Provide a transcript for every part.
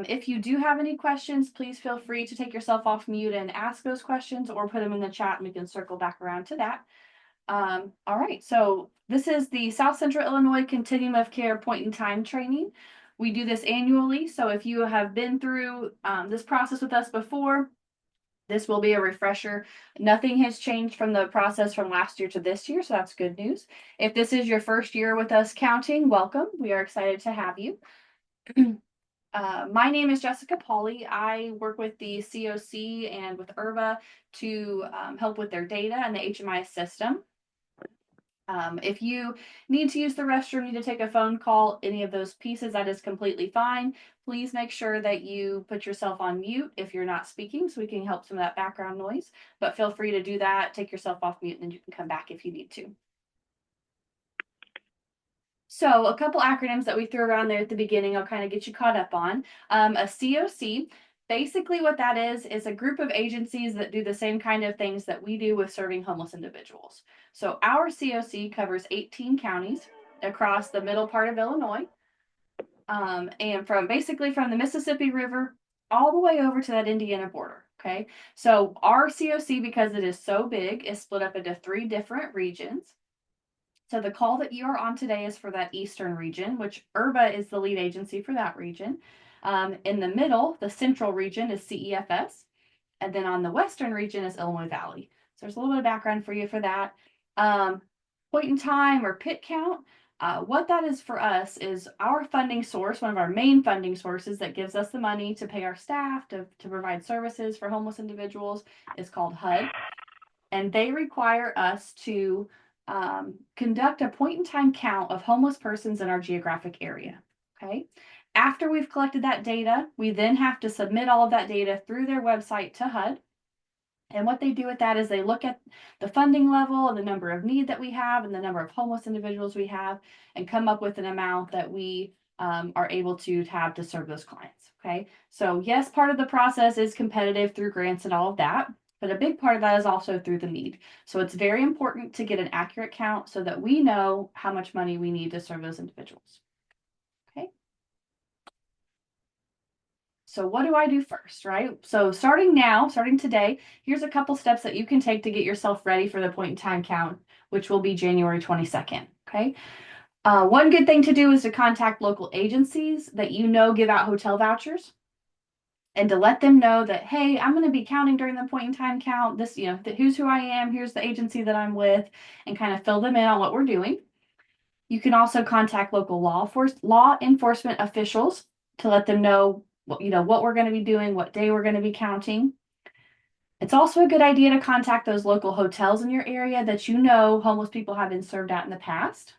If you do have any questions, please feel free to take yourself off mute and ask those questions or put them in the chat and we can circle back around to that. All right, so this is the South Central Illinois Continuum of Care Point in Time training. We do this annually, so if you have been through this process with us before, this will be a refresher. Nothing has changed from the process from last year to this year, so that's good news. If this is your first year with us counting, welcome. We are excited to have you. My name is Jessica Pauley. I work with the COC and with IRVA to help with their data and the HMI system. If you need to use the restroom, need to take a phone call, any of those pieces, that is completely fine. Please make sure that you put yourself on mute if you're not speaking so we can help some of that background noise. But feel free to do that, take yourself off mute, and then you can come back if you need to. So a couple acronyms that we threw around there at the beginning, I'll kind of get you caught up on. A COC, basically what that is a group of agencies that do the same kind of things that we do with serving homeless individuals. So our COC covers 18 counties across the middle part of Illinois. And from the Mississippi River all the way over to that Indiana border. Okay. So our COC, because it is so big, is split up into 3 different regions. So the call that you are on today is for that eastern region, which IRVA is the lead agency for that region. In the middle, the central region is CEFS. And then on the western region is Illinois Valley. So there's a little bit of background for you for that. Point in time or PIT count. What that is for us is our funding source, one of our main funding sources that gives us the money to pay our staff, to provide services for homeless individuals, is called HUD. And they require us to conduct a point in time count of homeless persons in our geographic area. Okay. After we've collected that data, we then have to submit all of that data through their website to HUD. And what they do with that is they look at the funding level and the number of need that we have and the number of homeless individuals we have and come up with an amount that we are able to have to serve those clients. Okay. So yes, part of the process is competitive through grants and all of that. But a big part of that is also through the need. So it's very important to get an accurate count so that we know how much money we need to serve those individuals. Okay. So what do I do first, right? So starting today, here's a couple steps that you can take to get yourself ready for the point in time count, which will be January 22nd. Okay. One good thing to do is to contact local agencies that give out hotel vouchers. And to let them know that, hey, I'm going to be counting during the point in time count. This, who's who I am. Here's the agency that I'm with, and kind of fill them in on what we're doing. You can also contact local law enforcement officials to let them know what we're going to be doing, what day we're going to be counting. It's also a good idea to contact those local hotels in your area that homeless people have been served at in the past.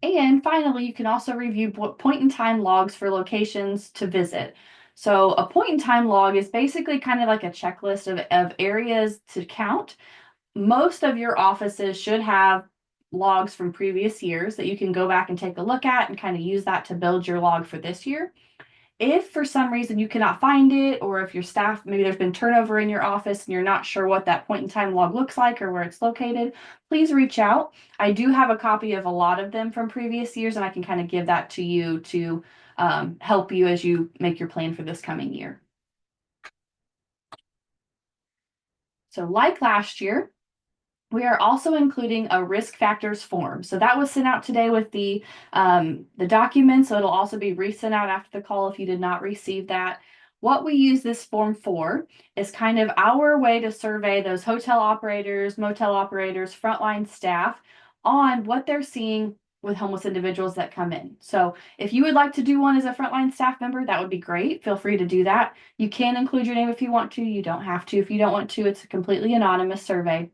And finally, you can also review point in time logs for locations to visit. So a point in time log is basically kind of like a checklist of areas to count. Most of your offices should have logs from previous years that you can go back and take a look at and kind of use that to build your log for this year. If for some reason you cannot find it, or if your staff, maybe there's been turnover in your office and you're not sure what that point in time log looks like or where it's located, please reach out. I do have a copy of a lot of them from previous years, and I can kind of give that to you to help you as you make your plan for this coming year. So like last year, we are also including a risk factors form. So that was sent out today with the document. So it'll also be resent out after the call if you did not receive that. What we use this form for is kind of our way to survey those hotel operators, motel operators, frontline staff on what they're seeing with homeless individuals that come in. So if you would like to do one as a frontline staff member, that would be great. Feel free to do that. You can include your name if you want to. You don't have to. If you don't want to, it's a completely anonymous survey.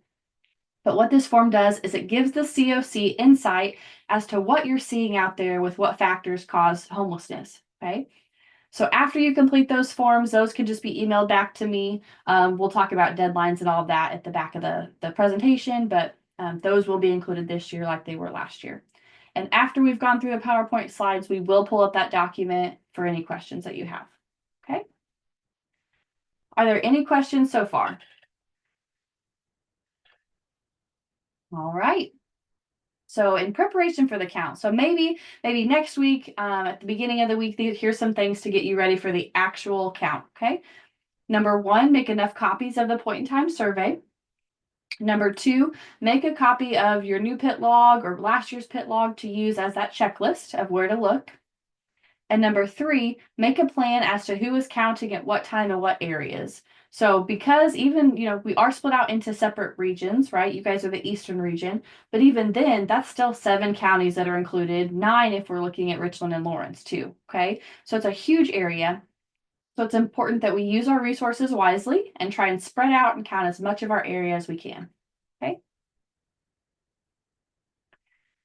But what this form does is it gives the COC insight as to what you're seeing out there with what factors cause homelessness, okay? So after you complete those forms, those can just be emailed back to me. We'll talk about deadlines and all of that at the back of the presentation, but those will be included this year like they were last year. And after we've gone through the PowerPoint slides, we will pull up that document for any questions that you have, okay? Are there any questions so far? All right. So in preparation for the count, so maybe next week, at the beginning of the week, here's some things to get you ready for the actual count. Okay. Number one, make enough copies of the point in time survey. Number two, make a copy of your new pit log or last year's pit log to use as that checklist of where to look. And number three, make a plan as to who is counting at what time and what areas. So because even, we are split out into separate regions, right? You guys are the Eastern region, but even then, that's still 7 counties that are included, 9 if we're looking at Richland and Lawrence too, okay? So it's a huge area. So it's important that we use our resources wisely and try and spread out and count as much of our area as we can, okay?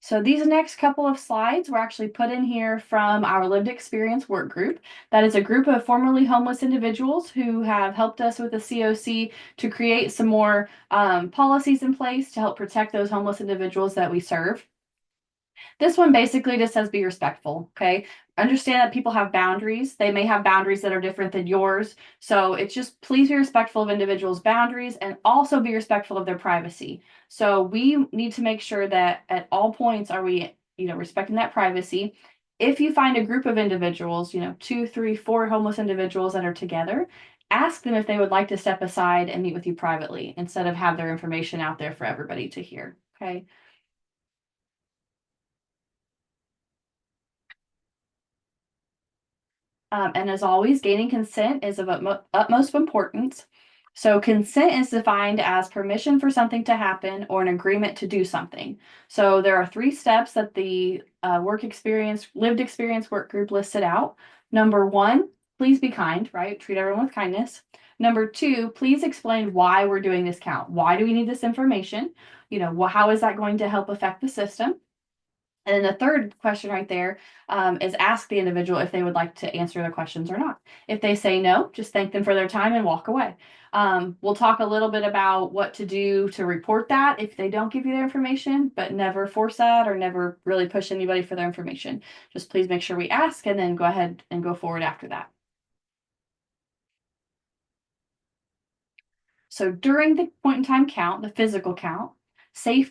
So these next couple of slides were actually put in here from our lived experience work group. That is a group of formerly homeless individuals who have helped us with the COC to create some more policies in place to help protect those homeless individuals that we serve. This one basically just says be respectful, okay? Understand that people have boundaries. They may have boundaries that are different than yours. So it's just please be respectful of individuals' boundaries and also be respectful of their privacy. So we need to make sure that at all points are we, respecting that privacy. If you find a group of individuals, 2, 3, 4 homeless individuals that are together, ask them if they would like to step aside and meet with you privately instead of have their information out there for everybody to hear, okay? And as always, gaining consent is of utmost importance. So consent is defined as permission for something to happen or an agreement to do something. So there are 3 steps that the lived experience work group listed out. Number 1, please be kind, right? Treat everyone with kindness. Number 2, please explain why we're doing this count. Why do we need this information? How is that going to help affect the system? And then the third question right there is ask the individual if they would like to answer the questions or not. If they say no, just thank them for their time and walk away. We'll talk a little bit about what to do to report that if they don't give you their information, but never force that or never really push anybody for their information. Just please make sure we ask and then go ahead and go forward after that. So during the point in time count, the physical count,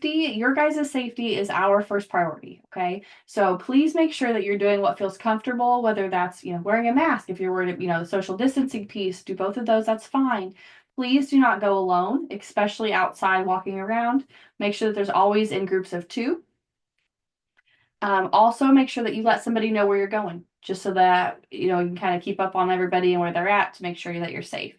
your guys' safety is our first priority. Okay. So please make sure that you're doing what feels comfortable, whether that's, wearing a mask. If you're worried, the social distancing piece, do both of those. That's fine. Please do not go alone, especially outside walking around. Make sure that there's always in groups of 2. Also make sure that you let somebody know where you're going, just so that, you can kind of keep up on everybody and where they're at to make sure that you're safe.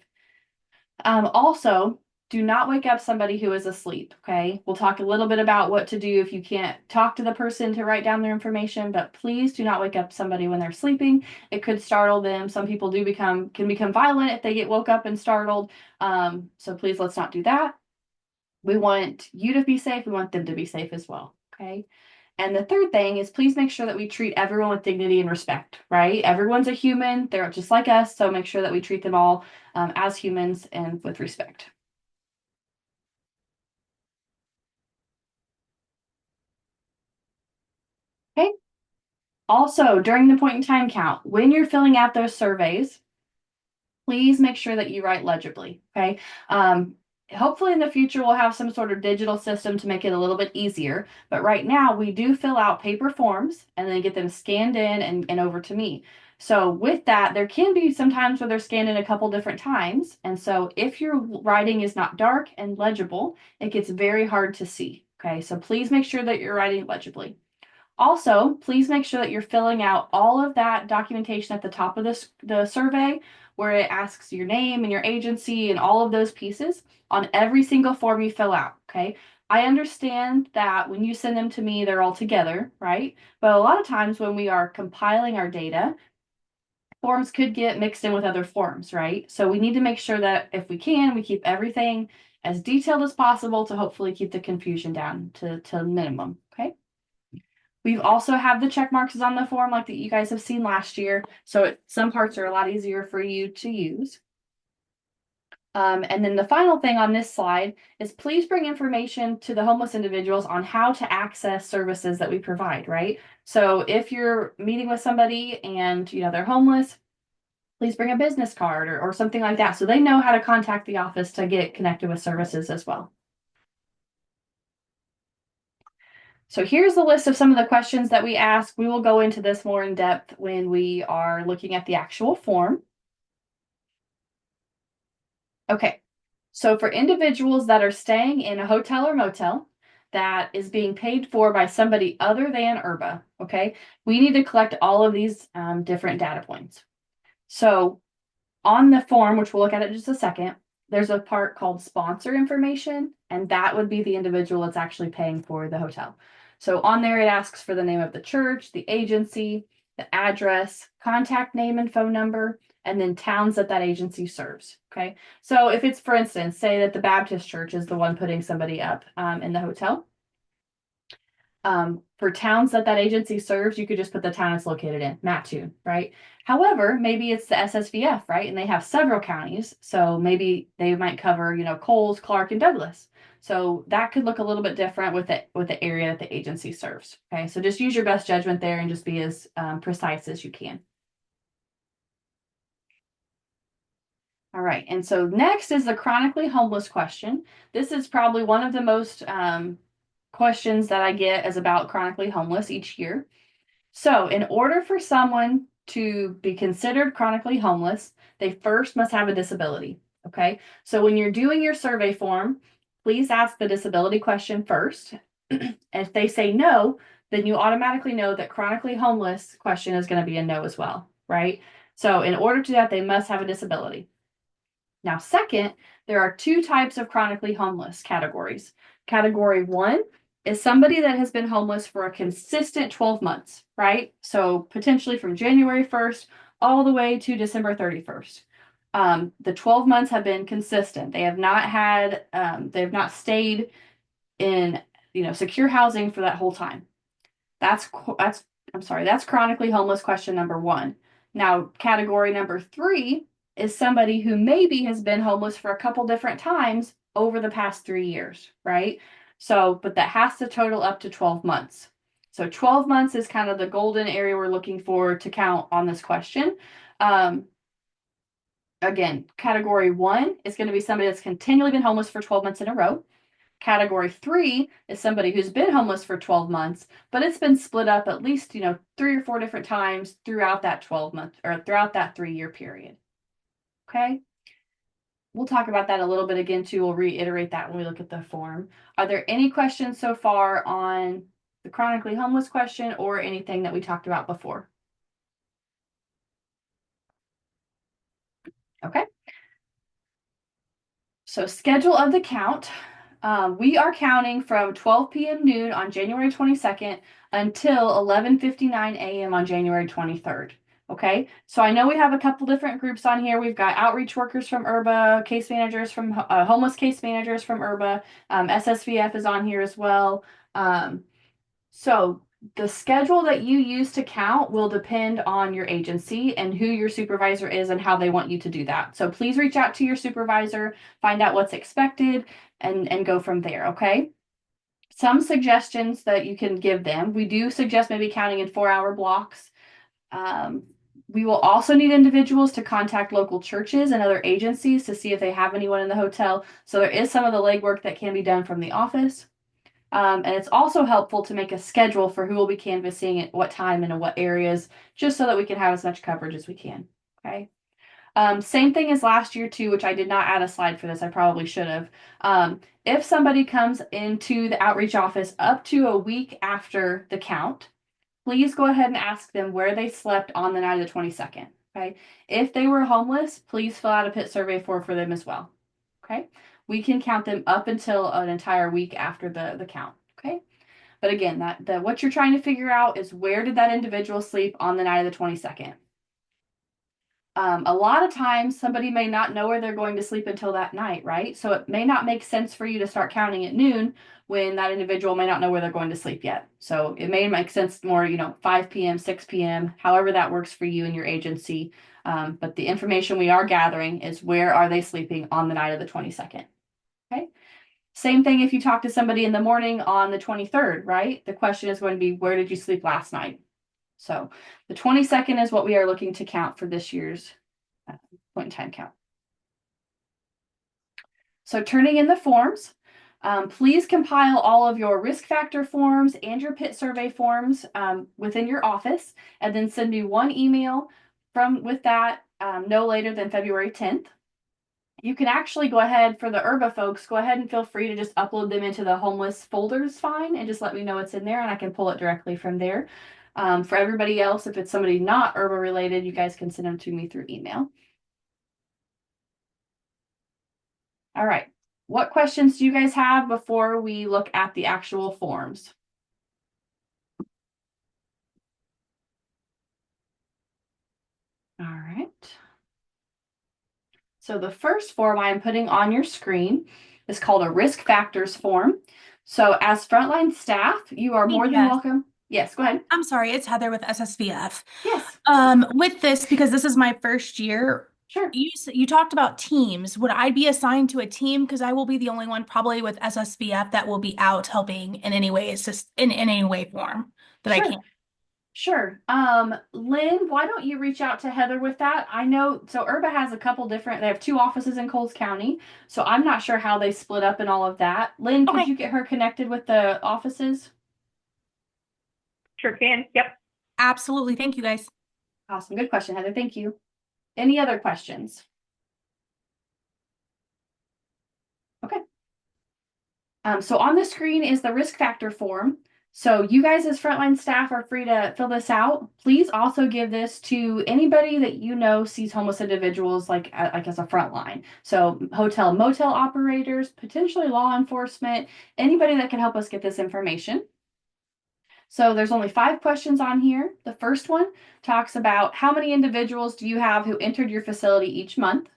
Also, do not wake up somebody who is asleep, okay? We'll talk a little bit about what to do if you can't talk to the person to write down their information, but please do not wake up somebody when they're sleeping. It could startle them. Some people can become violent if they get woke up and startled. So please let's not do that. We want you to be safe. We want them to be safe as well, okay? And the third thing is please make sure that we treat everyone with dignity and respect, right? Everyone's a human. They're just like us. So make sure that we treat them all as humans and with respect. Okay. Also, during the point in time count, when you're filling out those surveys, please make sure that you write legibly. Okay. Hopefully in the future we'll have some sort of digital system to make it a little bit easier. But right now we do fill out paper forms and then get them scanned in and over to me. So with that, there can be some times where they're scanned in a couple different times. And so if your writing is not dark and legible, it gets very hard to see. Okay. So please make sure that you're writing legibly. Also, please make sure that you're filling out all of that documentation at the top of the survey where it asks your name and your agency and all of those pieces on every single form you fill out, okay? I understand that when you send them to me, they're all together, right? But a lot of times when we are compiling our data, forms could get mixed in with other forms, right? So we need to make sure that if we can, we keep everything as detailed as possible to hopefully keep the confusion down to minimum, okay? We've also have the check marks on the form like that you guys have seen last year. So some parts are a lot easier for you to use. And then the final thing on this slide is please bring information to the homeless individuals on how to access services that we provide, right? So if you're meeting with somebody and they're homeless, please bring a business card or something like that so they know how to contact the office to get connected with services as well. So here's the list of some of the questions that we ask. We will go into this more in depth when we are looking at the actual form. Okay, so for individuals that are staying in a hotel or motel that is being paid for by somebody other than IRBA, okay, we need to collect all of these different data points. So on the form, which we'll look at in just a second, there's a part called sponsor information, and that would be the individual that's actually paying for the hotel. So on there, it asks for the name of the church, the agency, the address, contact name and phone number, and then towns that that agency serves. Okay. So if it's, for instance, say that the Baptist church is the one putting somebody up in the hotel, for towns that that agency serves, you could just put the town it's located in, Mattoon, right? However, maybe it's the SSVF, right? And they have several counties. So maybe they might cover, Coles, Clark, and Douglas. So that could look a little bit different with the area that the agency serves. Okay, so just use your best judgment there and just be as precise as you can. All right, and so next is the chronically homeless question. This is probably one of the most questions that I get as about chronically homeless each year. So, in order for someone to be considered chronically homeless, they first must have a disability. Okay. So, when you're doing your survey form, please ask the disability question first. And if they say no, then you automatically know that chronically homeless question is going to be a no as well. Right. So, in order to do that, they must have a disability. Now, second, there are two types of chronically homeless categories. Category one is somebody that has been homeless for a consistent 12 months, right? So potentially from January 1st all the way to December 31st. The 12 months have been consistent. They have not had, they have not stayed in, secure housing for that whole time. That's chronically homeless question number one. Now, category number three is somebody who maybe has been homeless for a couple different times over the past 3 years, right? So, but that has to total up to 12 months. So 12 months is kind of the golden area we're looking for to count on this question. Again, category one is going to be somebody that's continually been homeless for 12 months in a row. Category three is somebody who's been homeless for 12 months, but it's been split up at least, 3 or 4 different times throughout that 12-month or throughout that 3-year period. Okay. We'll talk about that a little bit again too. We'll reiterate that when we look at the form. Are there any questions so far on the chronically homeless question or anything that we talked about before? Okay. So schedule of the count. We are counting from 12 p.m. noon on January 22nd until 11:59 a.m. on January 23rd. Okay, so I know we have a couple different groups on here. We've got outreach workers from IRBA, case managers from homeless case managers from IRBA. SSVF is on here as well. So the schedule that you use to count will depend on your agency and who your supervisor is and how they want you to do that. So please reach out to your supervisor, find out what's expected, and go from there, okay? Some suggestions that you can give them. We do suggest maybe counting in 4-hour blocks. We will also need individuals to contact local churches and other agencies to see if they have anyone in the hotel. So there is some of the legwork that can be done from the office. And it's also helpful to make a schedule for who will be canvassing at what time and in what areas, just so that we can have as much coverage as we can. Okay. Same thing as last year too, which I did not add a slide for this. I probably should have. If somebody comes into the outreach office up to a week after the count, please go ahead and ask them where they slept on the night of the 22nd. Okay. If they were homeless, please fill out a pit survey form for them as well. Okay. We can count them up until an entire week after the count. Okay. But again, what you're trying to figure out is where did that individual sleep on the night of the 22nd? A lot of times somebody may not know where they're going to sleep until that night, right? So it may not make sense for you to start counting at noon when that individual may not know where they're going to sleep yet. So it may make sense more, 5 p.m., 6 p.m., however that works for you and your agency. But the information we are gathering is where are they sleeping on the night of the 22nd? Okay. Same thing if you talk to somebody in the morning on the 23rd, right? The question is going to be, where did you sleep last night? So the 22nd is what we are looking to count for this year's point in time count. So turning in the forms, Please compile all of your risk factor forms and your PIT survey forms within your office, and then send me one email with that no later than February 10th. You can actually go ahead, for the HRBA folks, go ahead and feel free to just upload them into the homeless folders fine and just let me know it's in there and I can pull it directly from there. For everybody else, if it's somebody not HRBA related, you guys can send them to me through email. All right. What questions do you guys have before we look at the actual forms? All right. So the first form I'm putting on your screen is called a risk factors form. So as frontline staff, you are more than Yes. welcome. Yes, go ahead. I'm sorry, it's Heather with SSVF. Yes, With this, because this is my first year, sure. you talked about teams. Would I be assigned to a team? Because I will be the only one probably with SSVF that will be out helping in any way, assist in any way form that I Sure. can. Sure. Lynn, why don't you reach out to Heather with that? I know, so HRBA has a couple different, they have two offices in Coles County, so I'm not sure how they split up and all of that. Lynn, could Okay, you get her connected with the offices? Sure can. Yep. absolutely. Thank you, guys. Awesome. Good question, Heather. Thank you. Any other questions? Okay. So on the screen is the risk factor form. So you guys as frontline staff are free to fill this out. Please also give this to anybody that you know sees homeless individuals like as a frontline. So hotel motel operators, potentially law enforcement, anybody that can help us get this information. So there's only 5 questions on here. The first one talks about how many individuals do you have who entered your facility each month?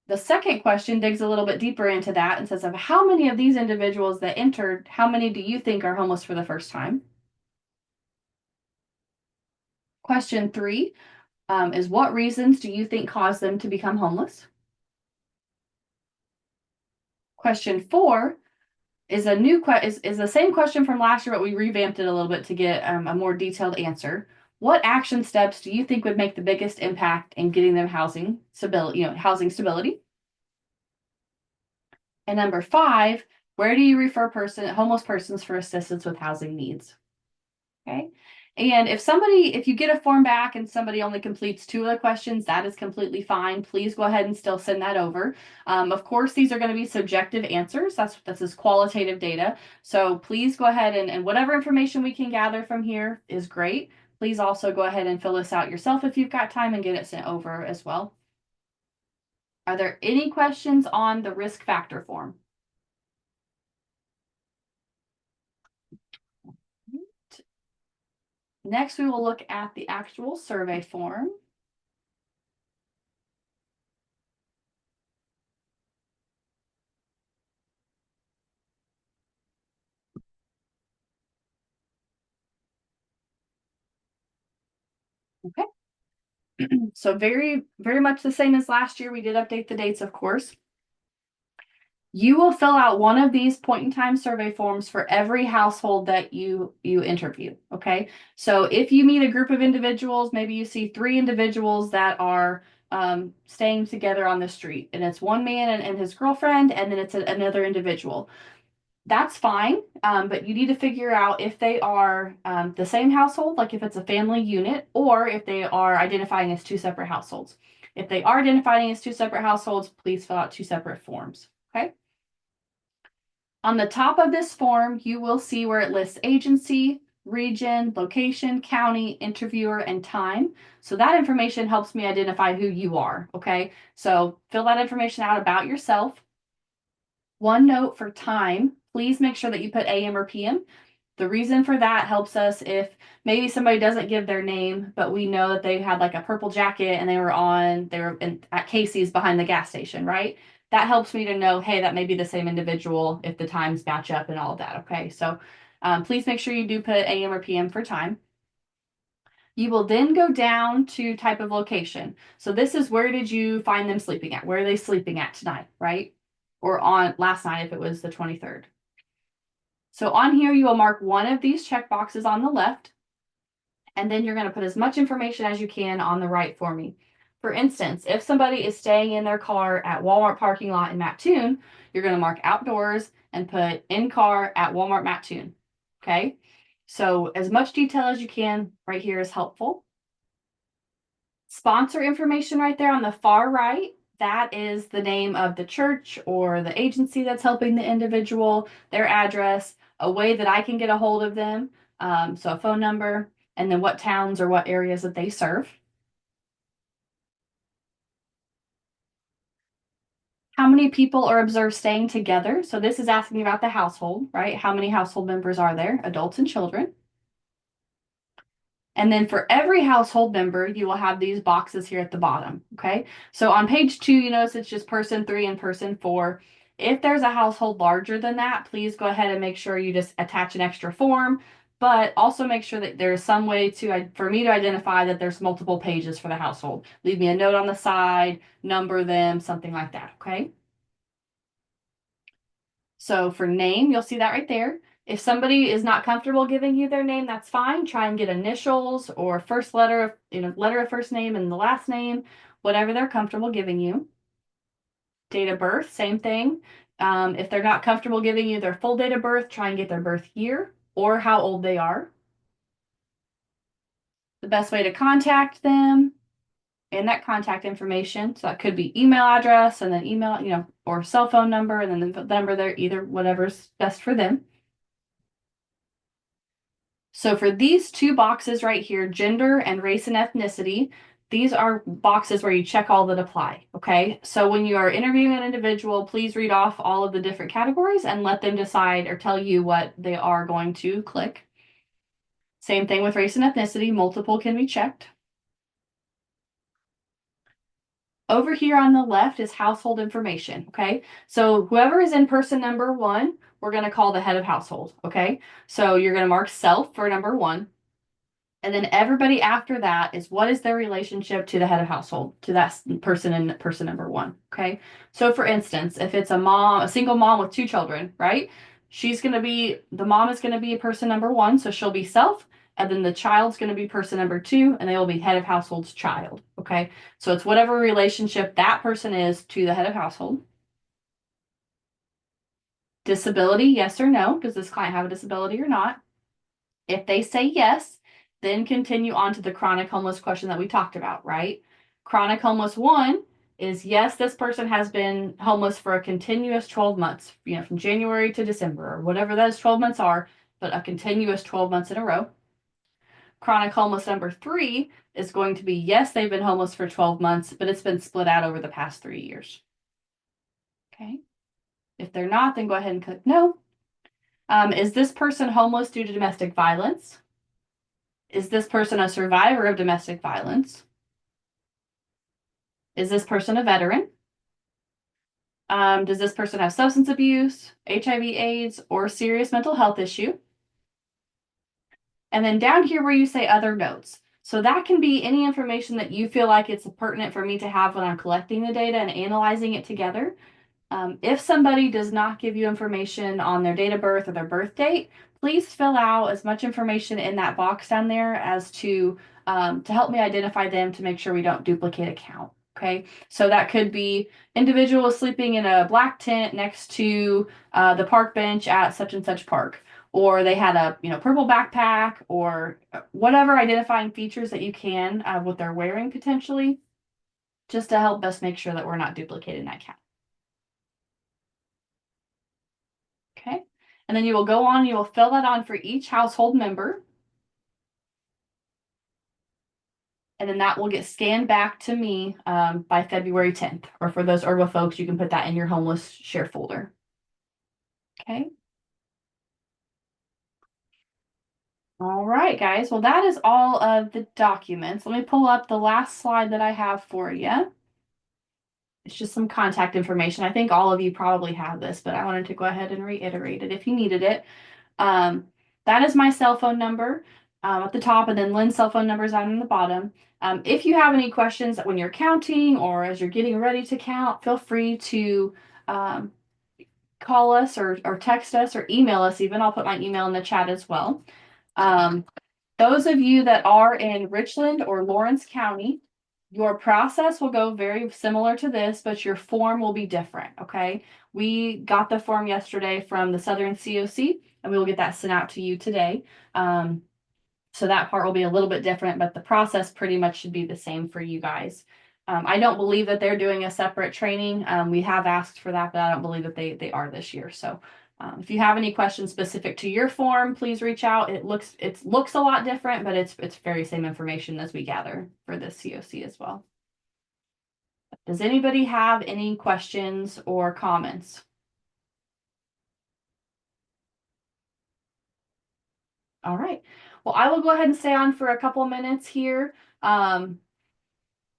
The second question digs a little bit deeper into that and says, of how many of these individuals that entered, how many do you think are homeless for the first time? Question 3 is, what reasons do you think caused them to become homeless? Question 4 is a new is the same question from last year, but we revamped it a little bit to get a more detailed answer. What action steps do you think would make the biggest impact in getting them housing stability, housing stability? And number 5, where do you refer homeless persons for assistance with housing needs? Okay. And if you get a form back and somebody only completes 2 of the questions, that is completely fine. Please go ahead and still send that over. Of course, these are going to be subjective answers. This is qualitative data. So please go ahead and whatever information we can gather from here is great. Please also go ahead and fill this out yourself if you've got time and get it sent over as well. Are there any questions on the risk factor form? Next, we will look at the actual survey form. Okay. So very, very much the same as last year. We did update the dates, of course. You will fill out one of these point in time survey forms for every household that you interview. Okay. So if you meet a group of individuals, maybe you see 3 individuals that are staying together on the street, and it's one man and his girlfriend, and then it's another individual. That's fine, but you need to figure out if they are the same household, like if it's a family unit, or if they are identifying as 2 separate households. If they are identifying as 2 separate households, please fill out 2 separate forms. Okay. On the top of this form, you will see where it lists agency, region, location, county, interviewer, and time. So that information helps me identify who you are. Okay. So fill that information out about yourself. One note for time, please make sure that you put AM or PM. The reason for that helps us if maybe somebody doesn't give their name, but we know that they had like a purple jacket and they were at Casey's behind the gas station, right? That helps me to know, hey, that may be the same individual if the times match up and all of that. Okay. So please make sure you do put AM or PM for time. You will then go down to type of location. So this is, where did you find them sleeping at? Where are they sleeping at tonight, right? Or on last night if it was the 23rd. So on here, you will mark one of these check boxes on the left, and then you're going to put as much information as you can on the right for me. For instance, if somebody is staying in their car at Walmart parking lot in Mattoon, you're going to mark outdoors and put in car at Walmart Mattoon. Okay. So as much detail as you can right here is helpful. Sponsor information right there on the far right. That is the name of the church or the agency that's helping the individual, their address, a way that I can get a hold of them. So a phone number, and then what towns or what areas that they serve. How many people are observed staying together? So this is asking about the household, right? How many household members are there, adults and children? And then for every household member, you will have these boxes here at the bottom. Okay. So on page 2, you notice it's just person 3 and person 4. If there's a household larger than that, please go ahead and make sure you just attach an extra form, but also make sure that there's some way for me to identify that there's multiple pages for the household. Leave me a note on the side, number them, something like that. Okay. So for name, you'll see that right there. If somebody is not comfortable giving you their name, that's fine. Try and get initials or first letter of, letter of first name and the last name, whatever they're comfortable giving you. Date of birth, same thing. If they're not comfortable giving you their full date of birth, try and get their birth year or how old they are. The best way to contact them and that contact information. So that could be email address and then email, or cell phone number and then the number there, either whatever's best for them. So for these two boxes right here, gender and race and ethnicity, these are boxes where you check all that apply. Okay. So when you are interviewing an individual, please read off all of the different categories and let them decide or tell you what they are going to click. Same thing with race and ethnicity, multiple can be checked. Over here on the left is household information, okay? So whoever is in person number 1, we're going to call the head of household, okay? So you're going to mark self for number 1. And then everybody after that is what is their relationship to the head of household, to that person in person number 1, okay? So for instance, if it's a single mom with 2 children, right? The mom is going to be a person number 1, so she'll be self, and then the child's going to be person number 2, and they will be head of household's child, okay? So it's whatever relationship that person is to the head of household. Disability, yes or no. Does this client have a disability or not? If they say yes, then continue on to the chronic homeless question that we talked about, right? Chronic homeless 1 is yes, this person has been homeless for a continuous 12 months, from January to December or whatever those 12 months are, but a continuous 12 months in a row. Chronic homeless number 3 is going to be yes, they've been homeless for 12 months, but it's been split out over the past 3 years. Okay. If they're not, then go ahead and click no. Is this person homeless due to domestic violence? Is this person a survivor of domestic violence? Is this person a veteran? Does this person have substance abuse, HIV, AIDS, or serious mental health issue? And then down here where you say other notes. So that can be any information that you feel like it's pertinent for me to have when I'm collecting the data and analyzing it together. If somebody does not give you information on their date of birth or their birth date, please fill out as much information in that box down there as to help me identify them to make sure we don't duplicate a count. Okay, so that could be individual sleeping in a black tent next to the park bench at such and such park, or they had a purple backpack, or whatever identifying features that you can what they're wearing potentially, just to help us make sure that we're not duplicating that count. Okay. And then you will go on, you will fill that on for each household member. And then that will get scanned back to me by February 10th. Or for those URBA folks, you can put that in your homeless share folder. Okay. All right, guys. Well, that is all of the documents. Let me pull up the last slide that I have for you. It's just some contact information. I think all of you probably have this, but I wanted to go ahead and reiterate it if you needed it. That is my cell phone number at the top, and then Lynn's cell phone number is on the bottom. If you have any questions when you're counting or as you're getting ready to count, feel free to call us or text us or email us even. I'll put my email in the chat as well. Those of you that are in Richland or Lawrence County, Your process will go very similar to this, but your form will be different. Okay. We got the form yesterday from the Southern COC, and we will get that sent out to you today. Um, so that part will be a little bit different, but the process pretty much should be the same for you guys. I don't believe that they're doing a separate training. We have asked for that, but I don't believe that they are this year. So if you have any questions specific to your form, please reach out. It looks a lot different, but it's very same information as we gather for this COC as well. Does anybody have any questions or comments? All right. Well, I will go ahead and stay on for a couple minutes here.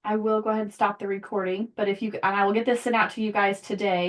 I will go ahead and stop the recording, but and I will get this sent out to you guys today.